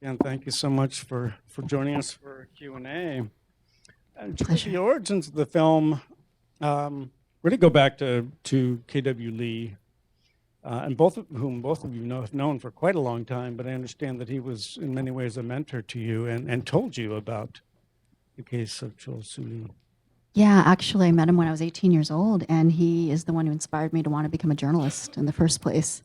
And thank you so much for joining us for Q&A. Pleasure. The origins of the film really go back to K.W. Lee, and both of you have known for quite a long time, but I understand that he was in many ways a mentor to you and told you about the case of Chol Soo Lee. Yeah, actually, I met him when I was 18 years old, and he is the one who inspired me to want to become a journalist in the first place.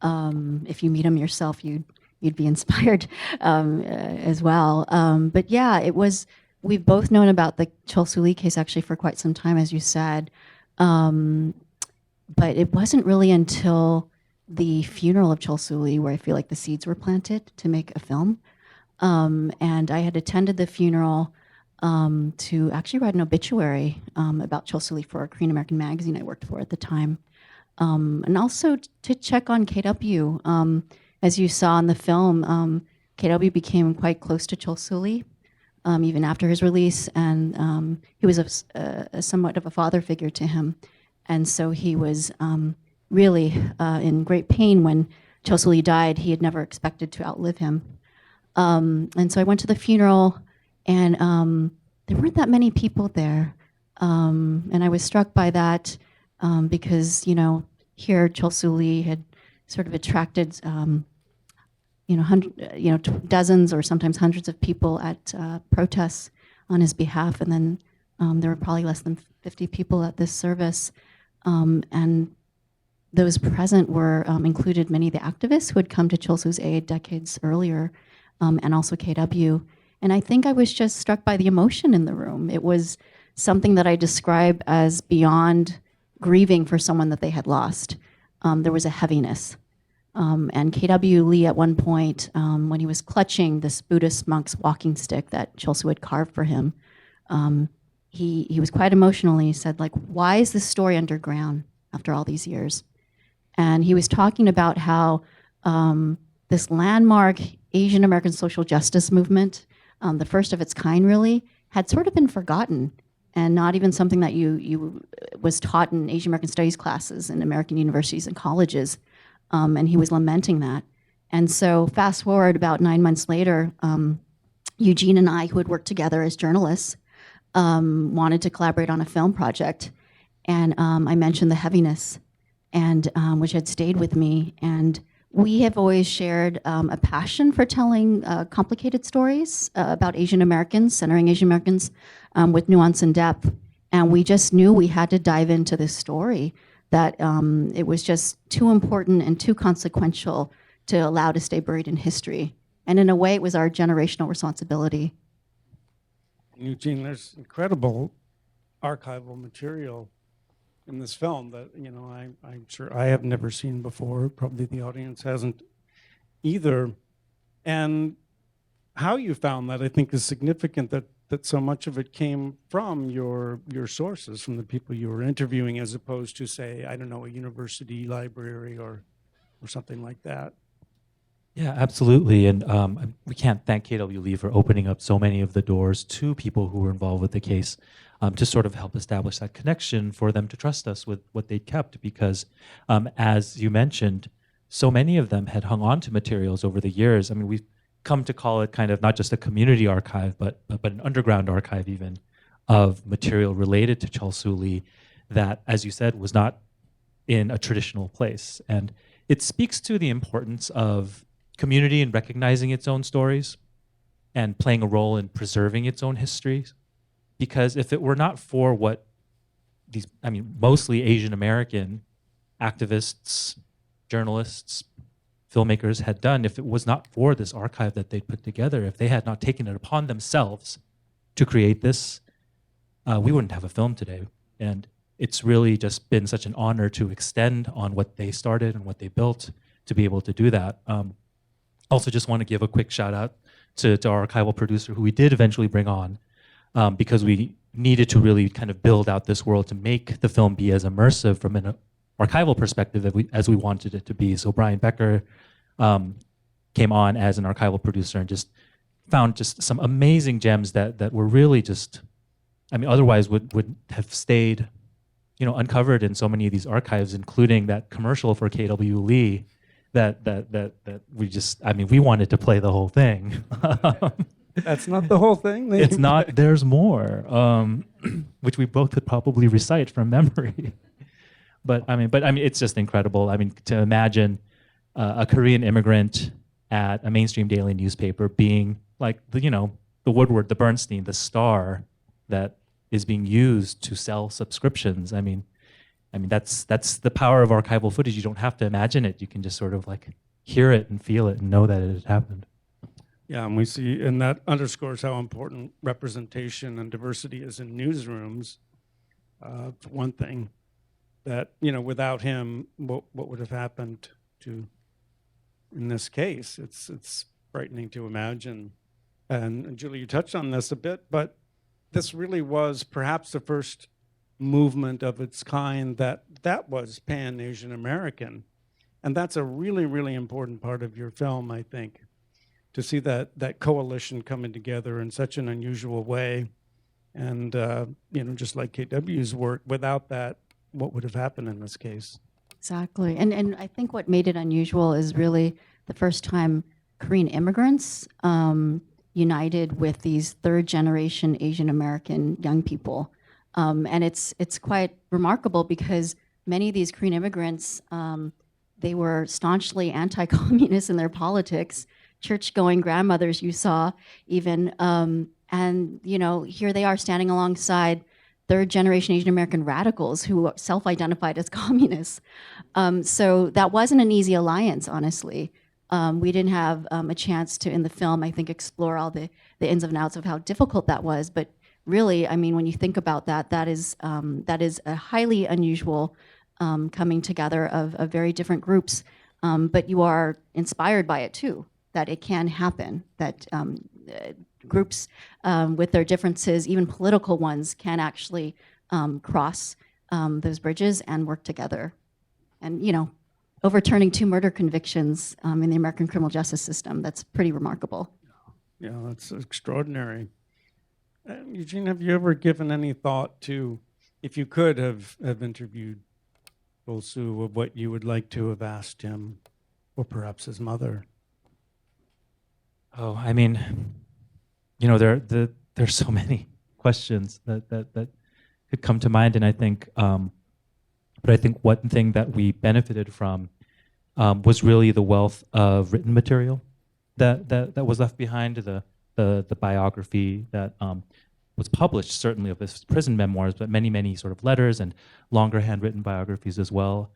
If you meet him yourself, you'd be inspired as well. But yeah, it was. We've both known about the Chol Soo Lee case actually for quite some time, as you said. But it wasn't really until the funeral of Chol Soo Lee where I feel like the seeds were planted to make a film. And I had attended the funeral to actually write an obituary about Chol Soo Lee for a Korean American magazine I worked for at the time. And also to check on KW. As you saw in the film, KW became quite close to Chol Soo Lee, even after his release, and he was a somewhat of a father figure to him. And so he was really in great pain when Chol Soo Lee died. He had never expected to outlive him. And so I went to the funeral, and there weren't that many people there. And I was struck by that because, here Chol Soo Lee had sort of attracted, dozens or sometimes hundreds of people at protests on his behalf. And then there were probably less than 50 people at this service. And those present were included many of the activists who had come to Chol Soo's aid decades earlier, and also KW. And I think I was just struck by the emotion in the room. It was something that I describe as beyond grieving for someone that they had lost. There was a heaviness. And KW Lee at one point, when he was clutching this Buddhist monk's walking stick that Chol Soo had carved for him, he was quite emotional, and he said, why is this story underground after all these years? And he was talking about how this landmark Asian American social justice movement, the first of its kind really, had sort of been forgotten and not even something that you was taught in Asian American studies classes in American universities and colleges. And he was lamenting that. And so fast forward about 9 months later, Eugene and I, who had worked together as journalists, wanted to collaborate on a film project. And I mentioned the heaviness, and which had stayed with me. And we have always shared a passion for telling complicated stories about Asian Americans, centering Asian Americans with nuance and depth. And we just knew we had to dive into this story, that it was just too important and too consequential to allow to stay buried in history. And in a way, it was our generational responsibility. Eugene, there's incredible archival material in this film that I'm sure I have never seen before. Probably the audience hasn't either. And how you found that, I think, is significant. That so much of it came from your sources, from the people you were interviewing, as opposed to, say, I don't know, a university library or something like that. Yeah, absolutely. And we can't thank KW Lee for opening up so many of the doors to people who were involved with the case, to sort of help establish that connection for them to trust us with what they'd kept. Because as you mentioned, so many of them had hung on to materials over the years. I mean, we've come to call it kind of not just a community archive, but an underground archive even, of material related to Chol Soo Lee that, as you said, was not in a traditional place. And it speaks to the importance of community in recognizing its own stories and playing a role in preserving its own histories. Because if it were not for what these, mostly Asian American activists, journalists, filmmakers had done, if it was not for this archive that they'd put together, if they had not taken it upon themselves to create this, we wouldn't have a film today. And it's really just been such an honor to extend on what they started and what they built to be able to do that. Also just want to give a quick shout out to our archival producer, who we did eventually bring on, because we needed to really kind of build out this world to make the film be as immersive from an archival perspective as we wanted it to be. So Brian Becker came on as an archival producer and just found just some amazing gems that were really just, otherwise would have stayed, uncovered in so many of these archives, including that commercial for KW Lee that we just, I mean, we wanted to play the whole thing. That's not the whole thing. that It's you not, play. there's more, which we both could probably recite from memory. But I mean, it's just incredible. I mean, to imagine a Korean immigrant at a mainstream daily newspaper being like the Woodward, the Bernstein, the star that is being used to sell subscriptions. I mean that's the power of archival footage. You don't have to imagine it. You can just sort of like hear it and feel it and know that it had happened. Yeah, and we see, and that underscores how important representation and diversity is in newsrooms. For one thing, that without him, what would have happened to in this case? It's frightening to imagine. And Julie, you touched on this a bit, but this really was perhaps the first movement of its kind that was pan-Asian American, and that's a really, really important part of your film, I think, to see that coalition coming together in such an unusual way. And just like KW's work, without that, what would have happened in this case? Exactly. And I think what made it unusual is really the first time Korean immigrants united with these third generation Asian American young people. And it's quite remarkable because many of these Korean immigrants, they were staunchly anti-communist in their politics, church-going grandmothers you saw even. And here they are standing alongside third generation Asian American radicals who self-identified as communists. So that wasn't an easy alliance, honestly. We didn't have a chance to, in the film, I think, explore all the ins and outs of how difficult that was. But really, I mean, when you think about that, that is a highly unusual coming together of very different groups. But you are inspired by it too, that it can happen, that groups with their differences, even political ones, can actually cross those bridges and work together. And overturning 2 murder convictions in the American criminal justice system, that's pretty remarkable. Yeah, that's extraordinary. Eugene, have you ever given any thought to, if you could have interviewed Chol Soo, of what you would like to have asked him, or perhaps his mother? Oh, I mean, there's so many questions that could come to mind, and I think, but I think one thing that we benefited from was really the wealth of written material that was left behind, the biography that was published, certainly of his prison memoirs, but many sort of letters and longer handwritten biographies as well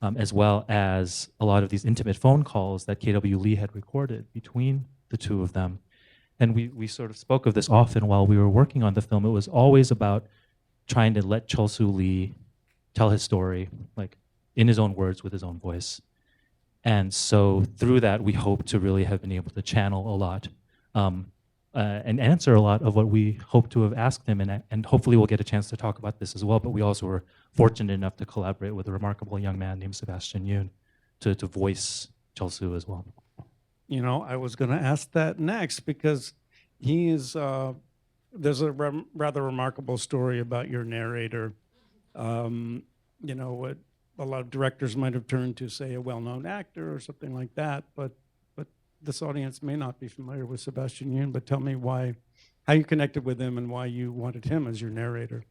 as a lot of these intimate phone calls that KW Lee had recorded between the two of them. And we sort of spoke of this often while we were working on the film. It was always about trying to let Chol Soo Lee tell his story, like in his own words, with his own voice. And so through that, we hope to really have been able to channel a lot and answer a lot of what we hope to have asked him. And hopefully we'll get a chance to talk about this as well. But we also were fortunate enough to collaborate with a remarkable young man named Sebastian Yoon to voice Chol Soo as well. I was going to ask that next, because he is, there's a rather remarkable story about your narrator. What a lot of directors might have turned to, say, a well-known actor or something like that, but this audience may not be familiar with Sebastian Yoon. But tell me how you connected with him and why you wanted him as your narrator.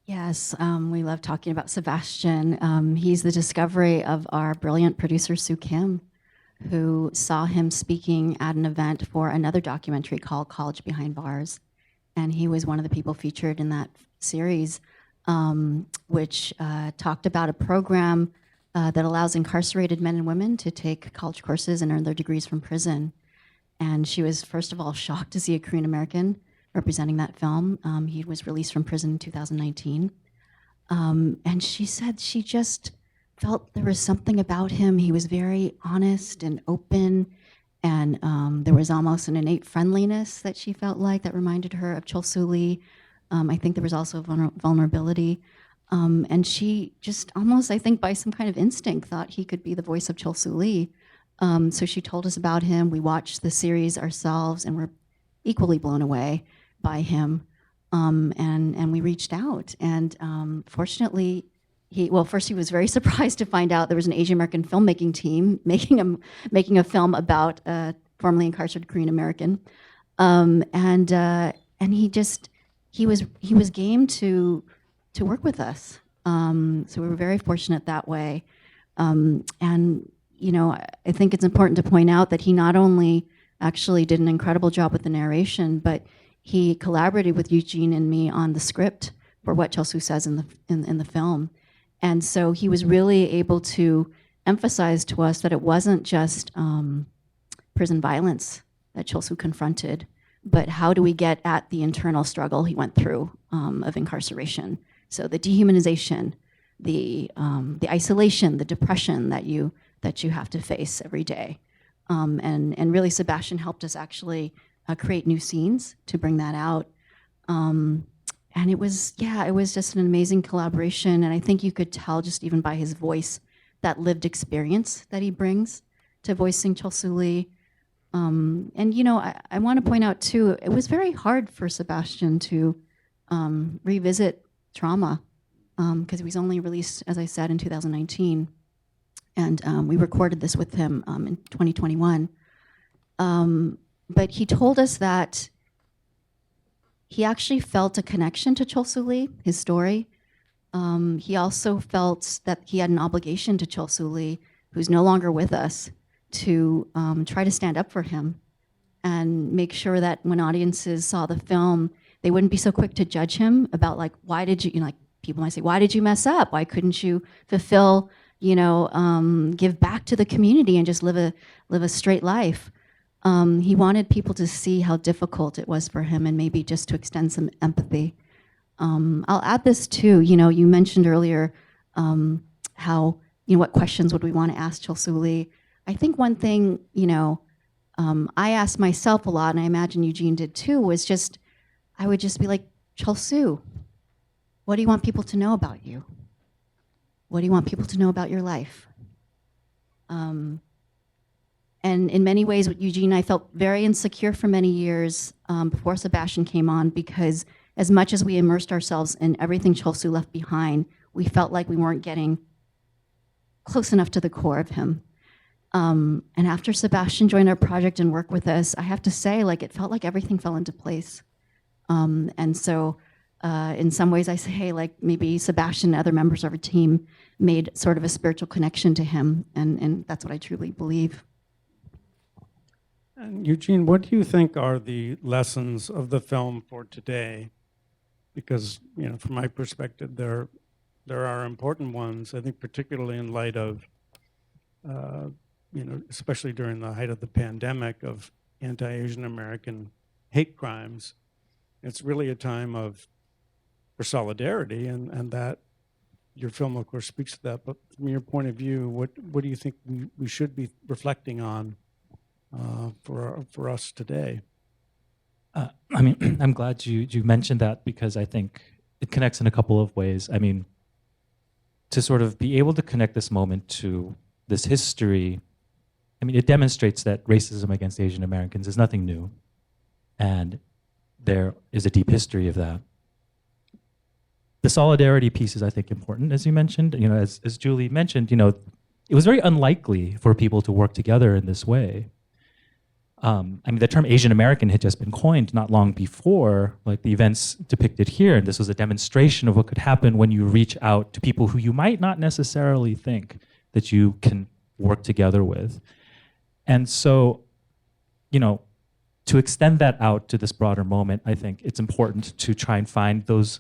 Yes, we love talking about Sebastian. He's the discovery of our brilliant producer, Soo Kim, who saw him speaking at an event for another documentary called College Behind Bars. And he was one of the people featured in that series, which talked about a program that allows incarcerated men and women to take college courses and earn their degrees from prison. And she was, first of all, shocked to see a Korean American representing that film. He was released from prison in 2019. And she said she just felt there was something about him. He was very honest and open, and there was almost an innate friendliness that she felt like that reminded her of Chol Soo Lee. I think there was also vulnerability. And she just almost, I think by some kind of instinct, thought he could be the voice of Chol Soo Lee. So she told us about him. We watched the series ourselves and were equally blown away by him. And we reached out. And fortunately, well, first he was very surprised to find out there was an Asian American filmmaking team making a film about a formerly incarcerated Korean American, and he was game to work with us. So we were very fortunate that way. And you know, I think it's important to point out that he not only actually did an incredible job with the narration, but he collaborated with Eugene and me on the script for what Chol Soo says in the film. And so he was really able to emphasize to us that it wasn't just prison violence that Chol Soo confronted, but how do we get at the internal struggle he went through of incarceration. So the dehumanization, the isolation, the depression that you have to face every day. And really Sebastian helped us actually create new scenes to bring that out. And it was just an amazing collaboration. And I think you could tell just even by his voice, that lived experience that he brings to voicing Chol Soo Lee. And you know, I want to point out too, it was very hard for Sebastian to revisit trauma because he was only released, as I said, in 2019. And we recorded this with him in 2021. But he told us that he actually felt a connection to Chol Soo Lee, his story. He also felt that he had an obligation to Chol Soo Lee, who's no longer with us, to try to stand up for him and make sure that when audiences saw the film, they wouldn't be so quick to judge him about like, why did you know, like people might say, why did you mess up? Why couldn't you fulfill, you know, give back to the community and just live a straight life? He wanted people to see how difficult it was for him and maybe just to extend some empathy. I'll add this too, you know, you mentioned earlier how, you know, what questions would we want to ask Chol Soo Lee? I think one thing, you know, I asked myself a lot, and I imagine Eugene did too, was just, I would just be like, Chol Soo, what do you want people to know about you? What do you want people to know about your life? And in many ways, with Eugene, I felt very insecure for many years before Sebastian came on, because as much as we immersed ourselves in everything Chol Soo left behind, we felt like we weren't getting close enough to the core of him. And after Sebastian joined our project and worked with us, I have to say, like, it felt like everything fell into place. And so in some ways I say, hey, like maybe Sebastian and other members of our team made sort of a spiritual connection to him. And that's what I truly believe. And Eugene, what do you think are the lessons of the film for today? Because, you know, from my perspective, there are important ones, I think particularly in light of, you know, especially during the height of the pandemic of anti-Asian American hate crimes. It's really a time for solidarity, and that your film, of course, speaks to that. But from your point of view, what do you think we should be reflecting on for us today? I mean, I'm glad you mentioned that, because I think it connects in a couple of ways. I mean, to sort of be able to connect this moment to this history, I mean, it demonstrates that racism against Asian Americans is nothing new, and there is a deep history of that. The solidarity piece is, I think, important, as you mentioned. You know, as Julie mentioned, you know, it was very unlikely for people to work together in this way. I mean, the term Asian American had just been coined not long before, like the events depicted here, and this was a demonstration of what could happen when you reach out to people who you might not necessarily think that you can work together with. And so, you know, to extend that out to this broader moment, I think it's important to try and find those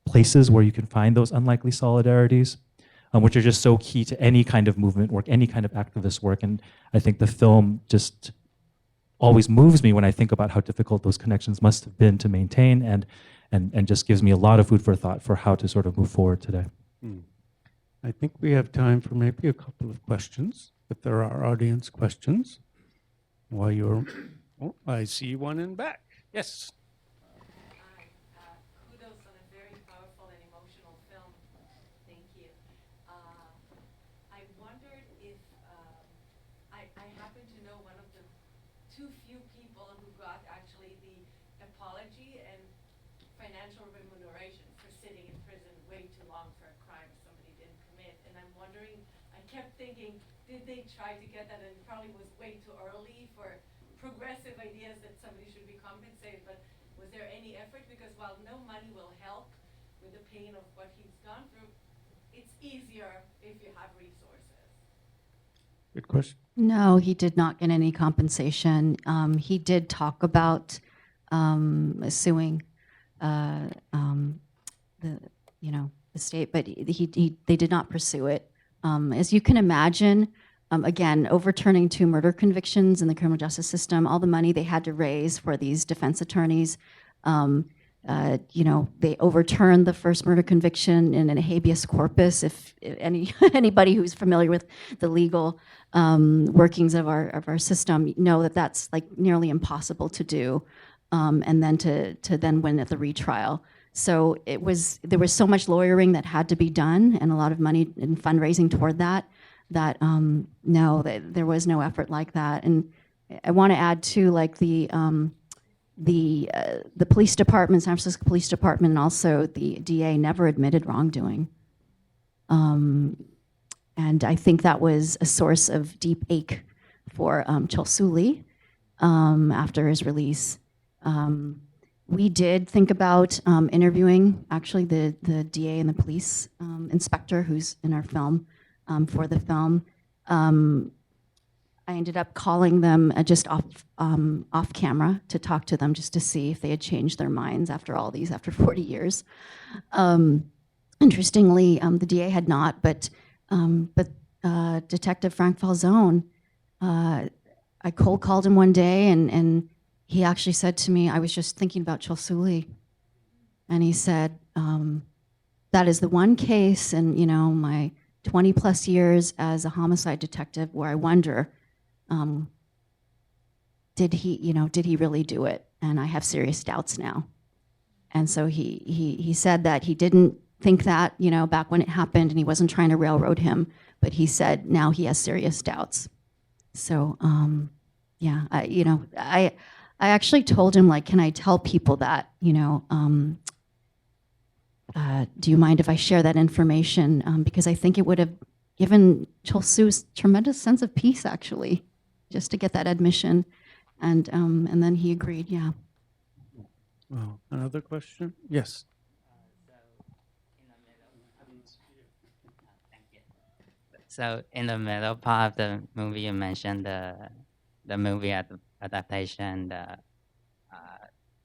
places where you can find those unlikely solidarities, which are just so key to any kind of movement work, any kind of activist work. And I think the film just always moves me when I think about how difficult those connections must have been to maintain, and just gives me a lot of food for thought for how to sort of move forward today. I think we have time for maybe a couple of questions, if there are audience questions. While you're, oh, I see one in back. Yes. Kudos on a very powerful and emotional film. Thank you. I wondered if I happen to know one of the too few people who got actually the apology and financial remuneration for sitting in prison way too long for a crime somebody didn't wondering, I kept thinking, did they try to get that, and it probably was way too early for progressive ideas that somebody should be compensated, but was there any effort? Because while no money will help with the pain of what he's gone through, it's easier if you have resources. Good question. No, he did not get any compensation. He did talk about suing the the state, but they did not pursue it. As you can imagine, again, overturning 2 murder convictions in the criminal justice system, all the money they had to raise for these defense attorneys. They overturned the first murder conviction in a habeas corpus. If anybody who's familiar with the legal workings of our system know that that's like nearly impossible to do, and then to then win at the retrial. So there was so much lawyering that had to be done, and a lot of money in fundraising toward that. No, there was no effort like that. And I want to add too, like the police department, San Francisco Police Department, and also the DA never admitted wrongdoing. And I think that was a source of deep ache for Chol Soo Lee after his release. We did think about interviewing actually the DA and the police inspector who's in our film for the film. I ended up calling them just off camera to talk to them just to see if they had changed their minds after 40 years. Interestingly, the DA had not, but Detective Frank Falzone, I cold called him one day, and he actually said to me, I was just thinking about Chol Soo Lee. And he said, that is the one case in my 20 plus years as a homicide detective where I wonder, did he really do it? And I have serious doubts now. And so he said that he didn't think that, back when it happened, and he wasn't trying to railroad him, but he said now he has serious doubts. So, I actually told him, like, can I tell people that, do you mind if I share that information? Because I think it would have given Chol Soo's tremendous sense of peace, actually, just to get that admission. And then he agreed, yeah. Wow. Another question? Yes. So in the middle part of the movie, you mentioned the movie adaptation, the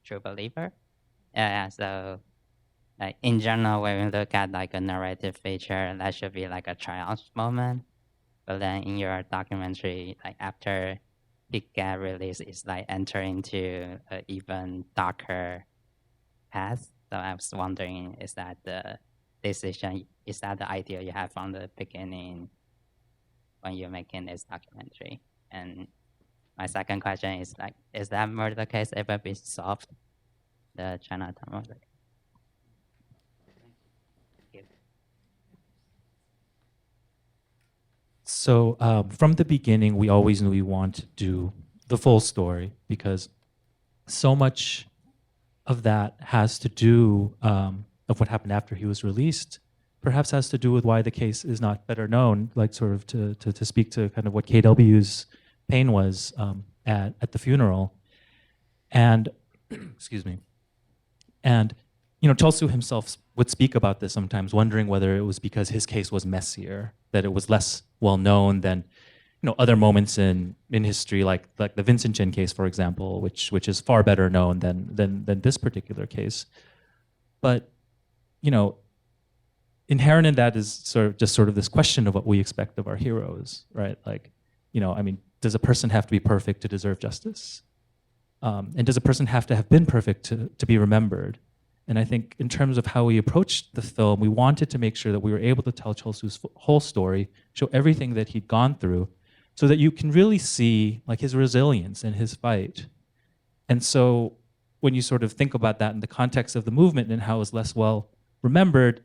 True Believer. Yeah. So, like in general, when we look at like a narrative feature, that should be like a triumph moment. But then in your documentary, like after it got released, it's like entering into an even darker path. So I was wondering, is that the decision? Is that the idea you have from the beginning when you're making this documentary? And my second question is like, is that murder case ever been solved? The Chinatown murder. Thank you. So from the beginning, we always knew we wanted to do the full story because so much of that has to do of what happened after he was released, perhaps has to do with why the case is not better known, like sort of to speak to kind of what KW's pain was at the funeral. And, excuse me, and, Chol Soo himself would speak about this sometimes, wondering whether it was because his case was messier, that it was less well known than, other moments in history, like the Vincent Chin case, for example, which is far better known than this particular case. But, inherent in that is sort of this question of what we expect of our heroes, right? Like, does a person have to be perfect to deserve justice? And does a person have to have been perfect to be remembered? And I think in terms of how we approached the film, we wanted to make sure that we were able to tell Chol Soo's whole story, show everything that he'd gone through, so that you can really see like his resilience and his fight. And so when you sort of think about that in the context of the movement and how it's less well remembered,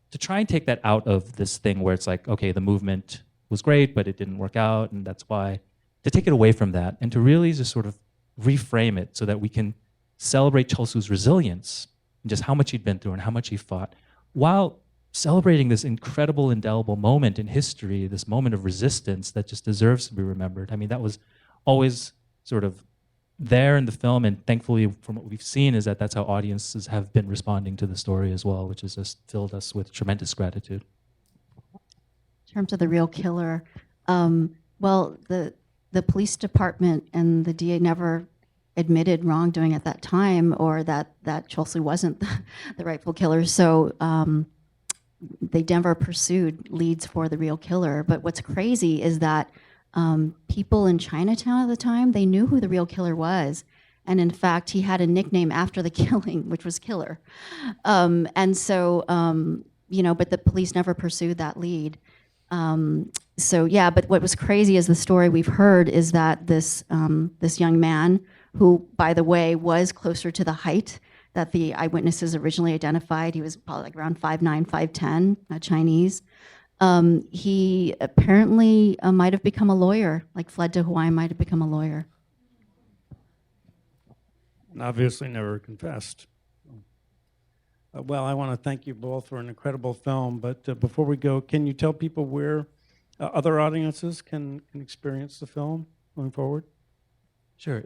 to try and take that out of this thing where it's like, okay, the movement was great, but it didn't work out, and that's why, to take it away from that and to really just sort of reframe it so that we can celebrate Chol Soo's resilience and just how much he'd been through and how much he fought, while celebrating this incredible, indelible moment in history, this moment of resistance that just deserves to be remembered. I mean, that was always sort of there in the film, and thankfully from what we've seen is that that's how audiences have been responding to the story as well, which has just filled us with tremendous gratitude. In terms of the real killer, well, the police department and the DA never admitted wrongdoing at that time, or that Chol Soo wasn't the rightful killer. So they never pursued leads for the real killer. But what's crazy is that people in Chinatown at the time, they knew who the real killer was. And in fact, he had a nickname after the killing, which was Killer. And so, but the police never pursued that lead. So yeah, but what was crazy is the story we've heard is that this young man, who, by the way, was closer to the height that the eyewitnesses originally identified, he was probably like around 5'9", 5'10", Chinese. He apparently might have become a lawyer, like fled to Hawaii, might have become a lawyer. And obviously never confessed. Well, I want to thank you both for an incredible film, but before we go, can you tell people where other audiences can experience the film going forward? Sure.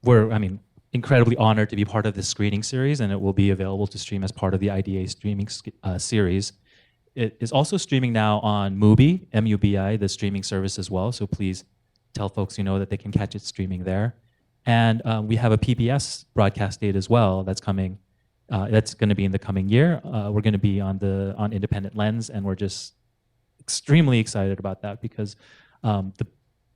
We're incredibly honored to be part of this screening series, and it will be available to stream as part of the IDA streaming series. It is also streaming now on Mubi, M-U-B-I, the streaming service as well. So please tell folks that they can catch it streaming there. And we have a PBS broadcast date as well that's coming. That's going to be in the coming year. We're going to be on Independent Lens, and we're just extremely excited about that because the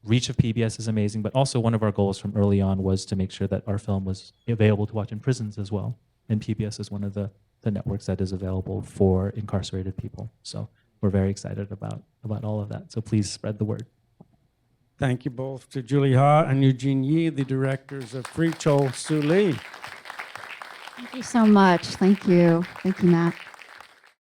reach of PBS is amazing, but also one of our goals from early on was to make sure that our film was available to watch in prisons as well. And PBS is one of the networks that is available for incarcerated people. So we're very excited about all of that. So please spread the word. Thank you both to Julie Ha and Eugene Yi, the directors of Free Chol Soo Lee. Thank you so much. Thank you. Thank you, Matt.